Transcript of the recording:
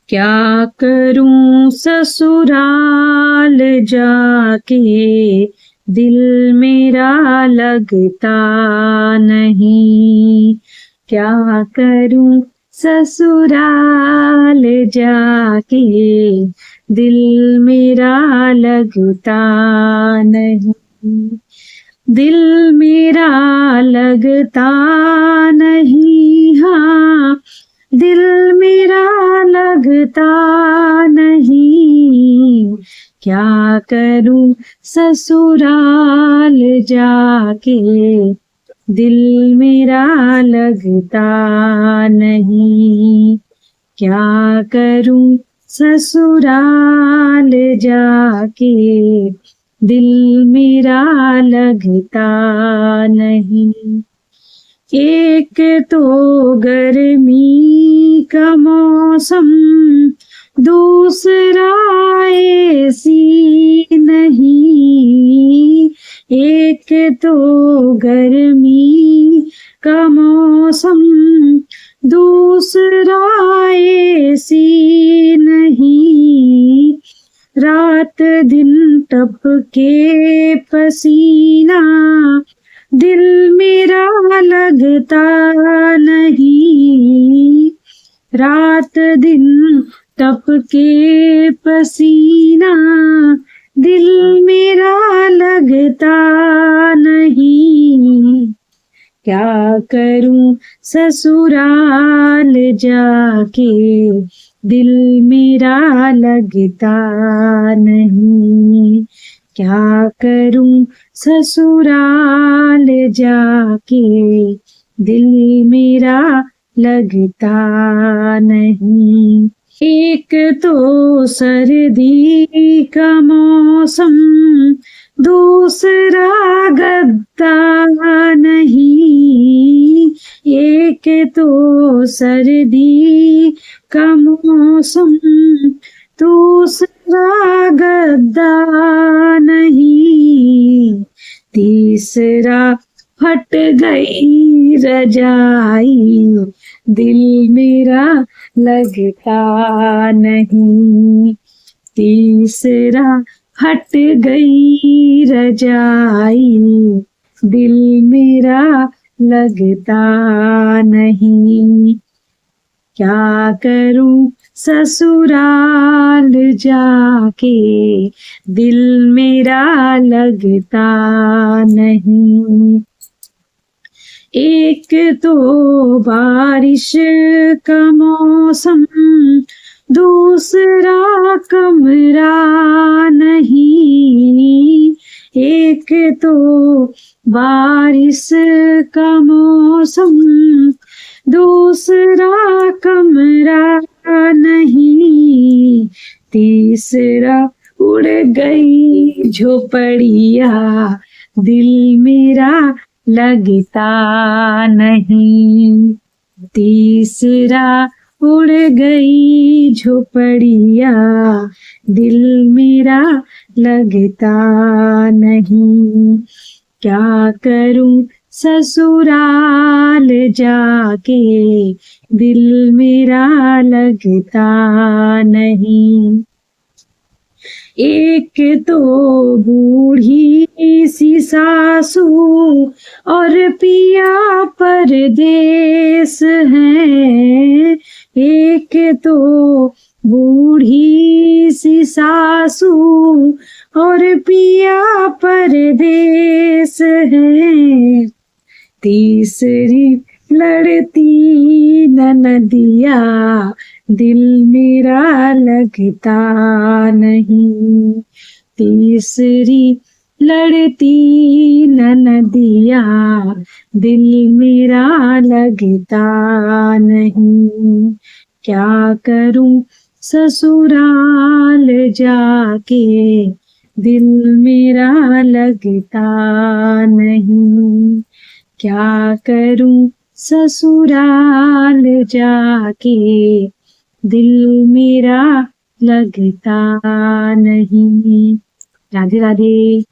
क्या करूं ससुराल जाके, दिल मेरा लगता नहीं। क्या करूं ससुराल जाके, दिल मेरा लगता नहीं। दिल मेरा लगता नहीं, हाँ दिल मेरा लगता नहीं। क्या करूं ससुराल जाके, दिल मेरा लगता नहीं। क्या करूं ससुराल जाके, दिल मेरा लगता नहीं। एक तो गर्मी का मौसम, दूसरा एसी नहीं। एक तो गर्मी का मौसम, दूसरा एसी नहीं। रात दिन टपके पसीना, दिल मेरा लगता नहीं। रात दिन टपके पसीना, दिल मेरा लगता नहीं। क्या करूं ससुराल जाके, दिल मेरा लगता नहीं। क्या करूं ससुराल जाके, दिल मेरा लगता नहीं। एक तो सर्दी का मौसम, दूसरा गद्दा नहीं। एक तो सर्दी का मौसम, दूसरा गद्दा नहीं। तीसरा फट गई रजाई, दिल मेरा लगता नहीं। तीसरा फट गई रजाई, दिल मेरा लगता नहीं। क्या करूं ससुराल जाके, दिल मेरा लगता नहीं। एक तो बारिश का मौसम, दूसरा कमरा नहीं। एक तो बारिश का मौसम, दूसरा कमरा नहीं। तीसरा उड़ गई झोपड़िया, दिल मेरा लगता नहीं। तीसरा उड़ गई झोपड़िया, दिल मेरा लगता नहीं। क्या करूं ससुराल जाके, दिल मेरा लगता नहीं। एक तो बूढ़ी सी सासू और पिया परदेस है। एक तो बूढ़ी सी सासू और पिया परदेस है। तीसरी लड़ती ननदिया, दिल मेरा लगता नहीं। तीसरी लड़ती ननदिया, दिल मेरा लगता नहीं। क्या करूं ससुराल जाके, दिल मेरा लगता नहीं। क्या करूं ससुराल जाके, दिल मेरा लगता नहीं। राधे राधे।